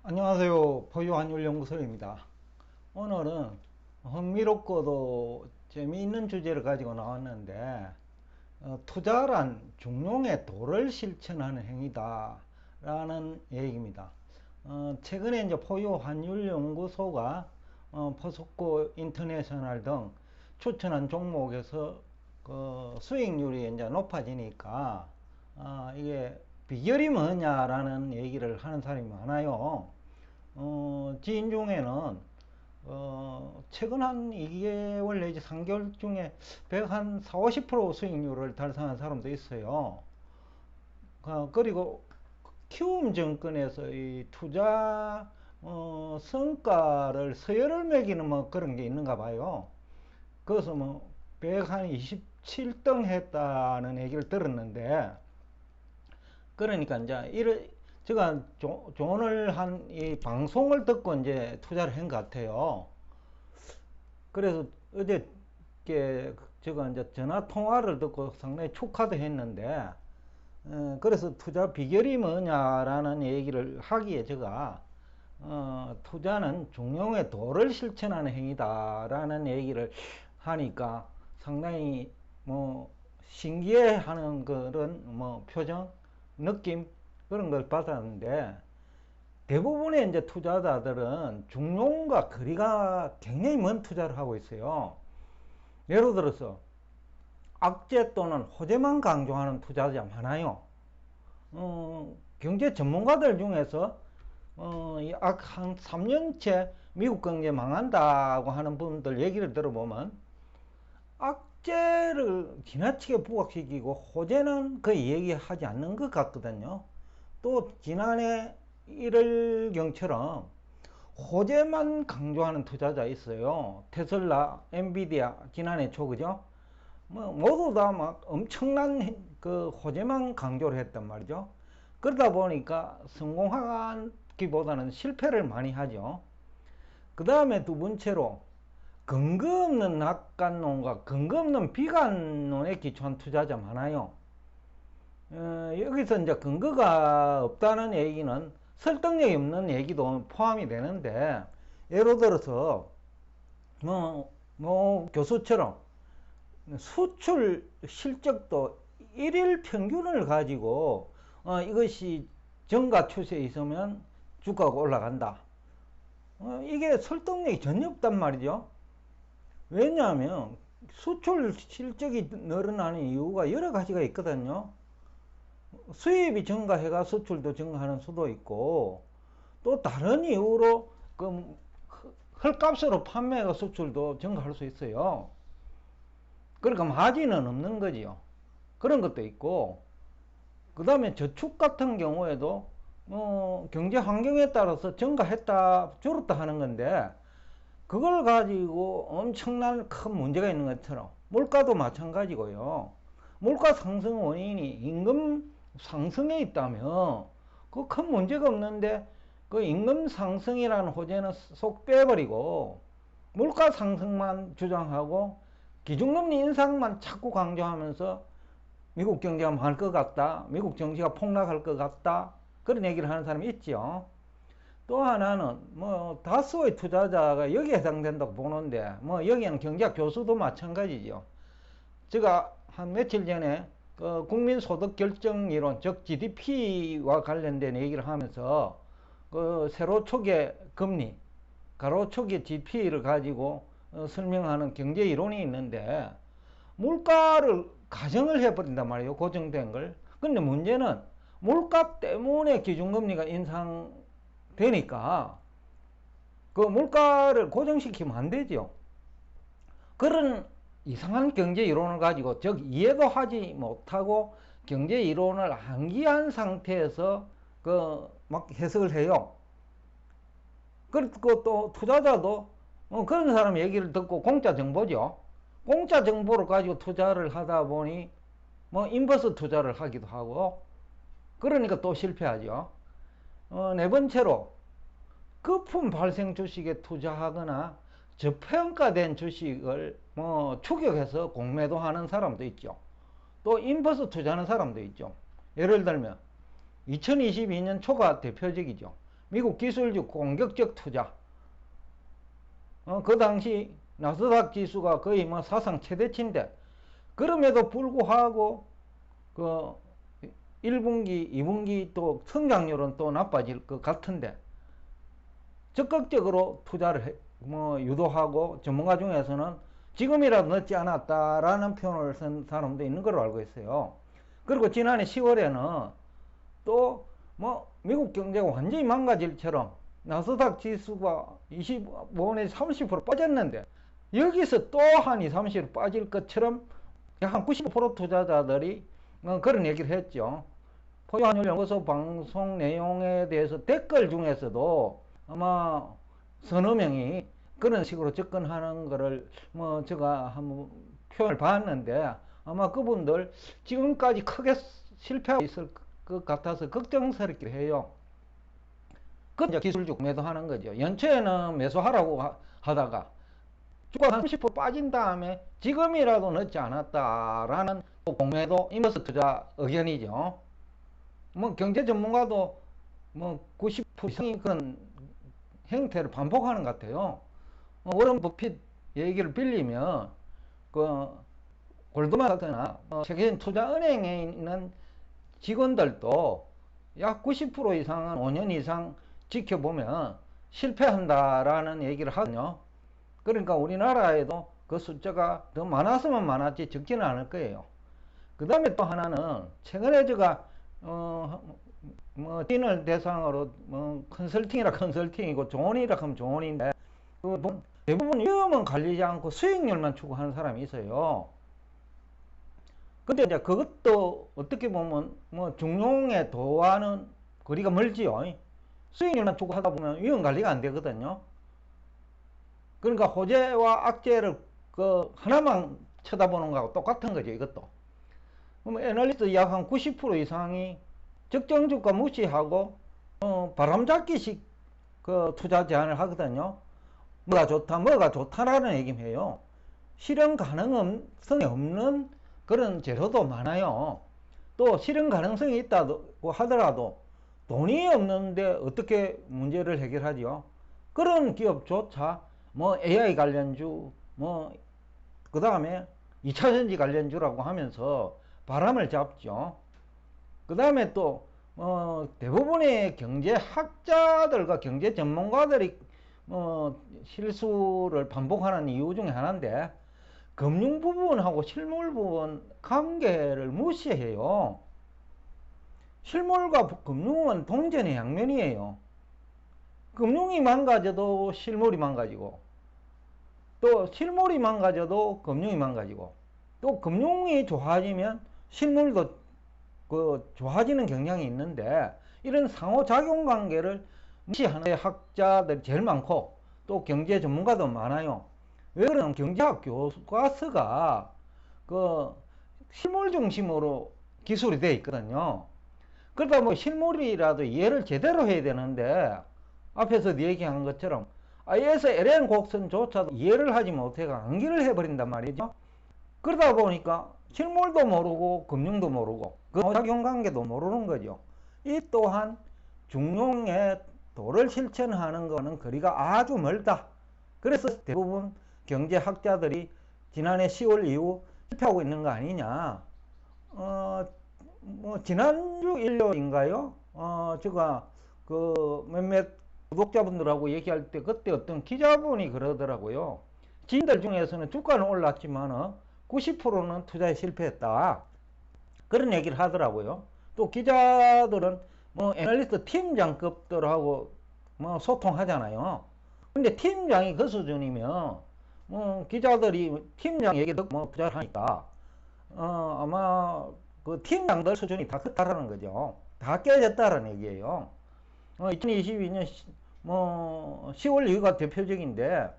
안녕하세요. 보유환율연구소입니다. 오늘은 흥미롭고도 재미있는 주제를 가지고 나왔는데, 투자란 중용의 도를 실천하는 행위다 라는 얘기입니다. 최근에 이제 포유환율연구소가 포스코 인터내셔널 등 추천한 종목에서 수익률이 이제 높아지니까 이게 비결이 뭐냐라는 얘기를 하는 사람이 많아요. 지인 중에는 최근 한 2개월 내지 3개월 중에 100한 4, 50% 수익률을 달성한 사람도 있어요. 그리고 키움증권에서 이 투자 성과를 서열을 매기는 뭐 그런 게 있는가 봐요. 그래서 뭐 100한 27등 했다는 얘기를 들었는데, 그러니까 이제 제가 오늘 한 이 방송을 듣고 이제 투자를 한 것 같아요. 그래서 어저께 제가 이제 전화 통화를 듣고 상당히 축하도 했는데, 그래서 투자 비결이 뭐냐라는 얘기를 하기에 제가 투자는 중용의 도를 실천하는 행위다라는 얘기를 하니까 상당히 뭐 신기해하는 그런 뭐 표정, 느낌 그런 걸 받았는데, 대부분의 이제 투자자들은 중용과 거리가 굉장히 먼 투자를 하고 있어요. 예를 들어서 악재 또는 호재만 강조하는 투자자 많아요. 경제 전문가들 중에서 한 3년째 미국 경제 망한다고 하는 분들 얘기를 들어보면 악재를 지나치게 부각시키고 호재는 거의 얘기하지 않는 것 같거든요. 또 지난해 1월경처럼 호재만 강조하는 투자자 있어요. 테슬라, 엔비디아 지난해 초, 그죠? 뭐 모두 다 막 엄청난 그 호재만 강조를 했단 말이죠. 그러다 보니까 성공하기보다는 실패를 많이 하죠. 그 다음에 두 번째로 근거 없는 낙관론과 근거 없는 비관론에 기초한 투자자 많아요. 여기서 이제 근거가 없다는 얘기는 설득력이 없는 얘기도 포함이 되는데, 예를 들어서 뭐 교수처럼 수출 실적도 일일 평균을 가지고 이것이 정가 추세에 있으면 주가가 올라간다. 이게 설득력이 전혀 없단 말이죠. 왜냐하면 수출 실적이 늘어나는 이유가 여러 가지가 있거든요. 수입이 증가해가 수출도 증가하는 수도 있고, 또 다른 이유로 그 헐값으로 판매가 수출도 증가할 수 있어요. 그러니까 마진은 없는 거지요. 그런 것도 있고, 그 다음에 저축 같은 경우에도 경제 환경에 따라서 증가했다 줄었다 하는 건데, 그걸 가지고 엄청난 큰 문제가 있는 것처럼 물가도 마찬가지고요. 물가 상승 원인이 임금 상승에 있다면 그 큰 문제가 없는데, 그 임금 상승이라는 호재는 쏙 빼버리고 물가 상승만 주장하고 기준금리 인상만 자꾸 강조하면서 미국 경제가 망할 것 같다, 미국 정치가 폭락할 것 같다, 그런 얘기를 하는 사람이 있죠. 또 하나는 뭐 다수의 투자자가 여기에 해당된다고 보는데, 뭐 여기에는 경제학 교수도 마찬가지죠. 제가 한 며칠 전에 그 국민소득결정이론, 즉 GDP와 관련된 얘기를 하면서 그 세로 축의 금리, 가로 축의 GDP를 가지고 설명하는 경제 이론이 있는데, 물가를 가정을 해버린단 말이에요. 고정된 걸. 근데 문제는 물가 때문에 기준금리가 인상되니까 그 물가를 고정시키면 안 되죠. 그런 이상한 경제 이론을 가지고, 즉 이해도 하지 못하고 경제 이론을 암기한 상태에서 그 막 해석을 해요. 그리고 또 투자자도 그런 사람 얘기를 듣고, 공짜 정보죠. 공짜 정보를 가지고 투자를 하다 보니 뭐 인버스 투자를 하기도 하고, 그러니까 또 실패하죠. 네 번째로 거품 발생 주식에 투자하거나 저평가된 주식을 뭐 추격해서 공매도하는 사람도 있죠. 또 인버스 투자하는 사람도 있죠. 예를 들면 2022년 초가 대표적이죠. 미국 기술주 공격적 투자. 그 당시 나스닥 지수가 거의 뭐 사상 최대치인데, 그럼에도 불구하고 그 1분기, 2분기 또 성장률은 또 나빠질 것 같은데, 적극적으로 투자를 유도하고, 전문가 중에서는 지금이라도 늦지 않았다라는 표현을 쓴 사람도 있는 걸로 알고 있어요. 그리고 지난해 10월에는 또 미국 경제가 완전히 망가질처럼 나스닥 지수가 25년에 30% 빠졌는데, 여기서 또 한 20, 30% 빠질 것처럼 한 90% 투자자들이 그런 얘기를 했죠. 포유한율 연구소 방송 내용에 대해서 댓글 중에서도 아마 서너 명이 그런 식으로 접근하는 거를 제가 한번 표현을 봤는데, 아마 그분들 지금까지 크게 실패하고 있을 것 같아서 걱정스럽게 해요. 그 이제 기술적 매도하는 거죠. 연초에는 매수하라고 하다가 주가 30% 빠진 다음에 지금이라도 늦지 않았다라는 공매도 인버스 투자 의견이죠. 경제 전문가도 90% 이상이 그런 형태를 반복하는 것 같아요. 워런 버핏 얘기를 빌리면 골드만삭스나 세계적인 투자은행에 있는 직원들도 약 90% 이상은 5년 이상 지켜보면 실패한다라는 얘기를 하거든요. 그러니까 우리나라에도 그 숫자가 더 많았으면 많았지 적지는 않을 거예요. 그 다음에 또 하나는 최근에 제가 틴을 대상으로 컨설팅이고 조언이라 하면 조언인데, 대부분 위험은 갈리지 않고 수익률만 추구하는 사람이 있어요. 근데 이제 그것도 어떻게 보면 중용의 도와는 거리가 멀지요. 수익률만 추구하다 보면 위험 관리가 안 되거든요. 그러니까 호재와 악재를 하나만 쳐다보는 거하고 똑같은 거죠, 이것도. 애널리스트 약 한 90% 이상이 적정 주가 무시하고 바람잡기식 투자 제안을 하거든요. 뭐가 좋다라는 얘기예요. 실현 가능성이 없는 그런 재료도 많아요. 또 실현 가능성이 있다고 하더라도 돈이 없는데 어떻게 문제를 해결하죠? 그런 기업조차 AI 관련주, 그 다음에 2차전지 관련주라고 하면서 바람을 잡죠. 그 다음에 또 대부분의 경제학자들과 경제 전문가들이 실수를 반복하는 이유 중에 하나인데, 금융 부분하고 실물 부분 관계를 무시해요. 실물과 금융은 동전의 양면이에요. 금융이 망가져도 실물이 망가지고, 또 실물이 망가져도 금융이 망가지고, 또 금융이 좋아지면 실물도 좋아지는 경향이 있는데, 이런 상호작용 관계를 무시하는 학자들이 제일 많고, 또 경제 전문가도 많아요. 왜 그러냐면 경제학 교과서가 실물 중심으로 기술이 되어 있거든요. 그러다 실물이라도 이해를 제대로 해야 되는데, 앞에서 얘기한 것처럼 IS LN 곡선조차도 이해를 하지 못해가 암기를 해버린단 말이죠. 그러다 보니까 실물도 모르고 금융도 모르고 작용관계도 모르는 거죠. 이 또한 중용의 도를 실천하는 것은 거리가 아주 멀다. 그래서 대부분 경제학자들이 지난해 10월 이후 실패하고 있는 거 아니냐. 지난주 일요일인가요? 제가 몇몇 구독자분들하고 얘기할 때 그때 어떤 기자분이 그러더라고요. 지인들 중에서는 주가는 올랐지만 90%는 투자에 실패했다. 그런 얘기를 하더라고요. 또 기자들은 애널리스트 팀장급들하고 소통하잖아요. 근데 팀장이 그 수준이면 기자들이 팀장 얘기 듣고 투자를 하니까 아마 그 팀장들 수준이 다 그렇다라는 거죠. 다 깨졌다라는 얘기예요. 2022년 10월 이후가 대표적인데,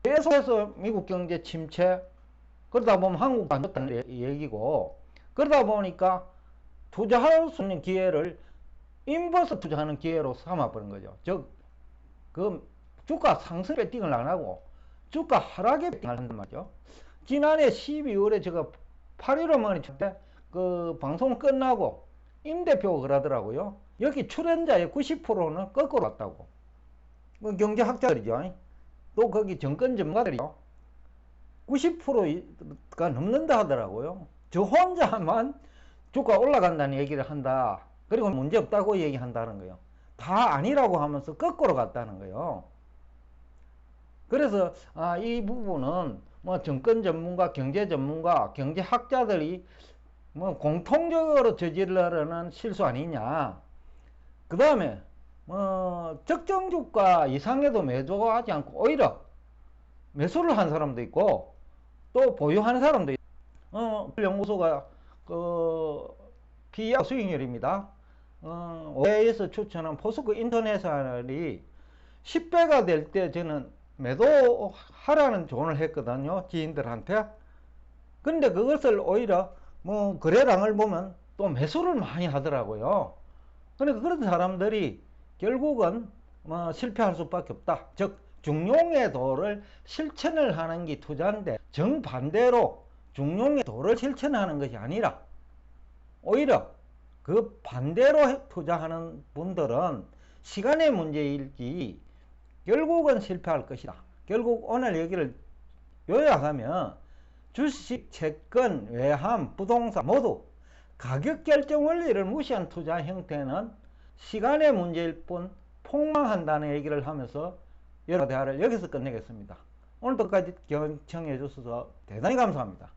계속해서 미국 경제 침체, 그러다 보면 한국도 안 좋다는 얘기고, 그러다 보니까 투자할 수 있는 기회를 인버스 투자하는 기회로 삼아버린 거죠. 즉, 주가 상승 배팅을 안 하고 주가 하락에 배팅을 한단 말이죠. 지난해 12월에 제가 8.15 머니 때 방송 끝나고 임 대표가 그러더라고요. 여기 출연자의 90%는 거꾸로 왔다고. 경제학자들이죠. 또 거기 정권 전문가들이요. 90%가 넘는다 하더라고요. 저 혼자만 주가 올라간다는 얘기를 한다. 그리고 문제 없다고 얘기한다는 거예요. 다 아니라고 하면서 거꾸로 갔다는 거예요. 그래서 이 부분은 뭐 정권 전문가, 경제 전문가, 경제학자들이 뭐 공통적으로 저지르려는 실수 아니냐. 그 다음에 뭐 적정 주가 이상에도 매도하지 않고 오히려 매수를 한 사람도 있고 또 보유하는 사람도 있고 연구소가 PER 수익률입니다. OA에서 추천한 포스코 인터내셔널이 10배가 될 때 저는 매도하라는 조언을 했거든요, 지인들한테. 근데 그것을 오히려 뭐 거래량을 보면 또 매수를 많이 하더라고요. 그러니까 그런 사람들이 결국은 뭐 실패할 수밖에 없다. 즉 중용의 도를 실천을 하는 게 투자인데, 정반대로 중용의 도를 실천하는 것이 아니라 오히려 그 반대로 투자하는 분들은 시간의 문제일지 결국은 실패할 것이다. 결국 오늘 얘기를 요약하면 주식, 채권, 외환, 부동산 모두 가격 결정 원리를 무시한 투자 형태는 시간의 문제일 뿐 폭망한다는 얘기를 하면서 여러 대화를 여기서 끝내겠습니다. 오늘도까지 경청해 주셔서 대단히 감사합니다.